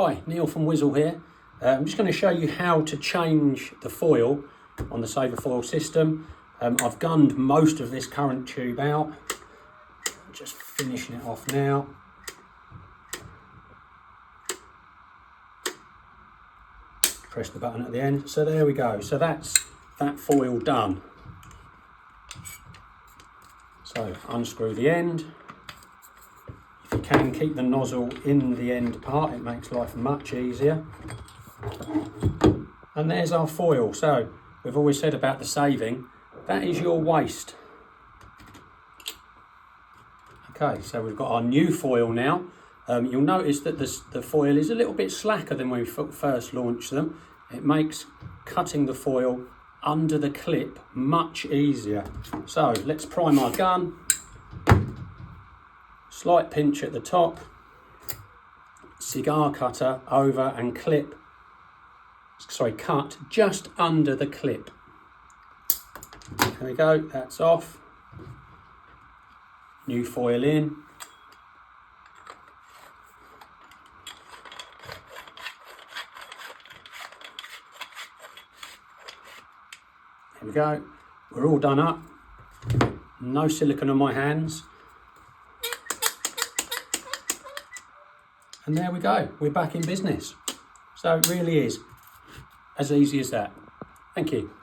Hi, Neil from Whizzle here. I'm just going to show you how to change the foil on the SAVERFOIL system. I've gunned most of this current tube out. Just finishing it off now. Press the button at the end. So there we go. So that's that foil done. So unscrew the end. If you can, keep the nozzle in the end part, it makes life much easier. And there's our foil. So we've always said about the saving, that is your waste. Okay, so we've got our new foil now. You'll notice that the foil is a little bit slacker than when we first launched them. It makes cutting the foil under the clip much easier. So let's prime our gun. Slight pinch at the top, cigar cutter over and cut just under the clip. There we go, that's off. New foil in. There we go, we're all done up. No silicone on my hands. And there we go, we're back in business. So it really is as easy as that. Thank you.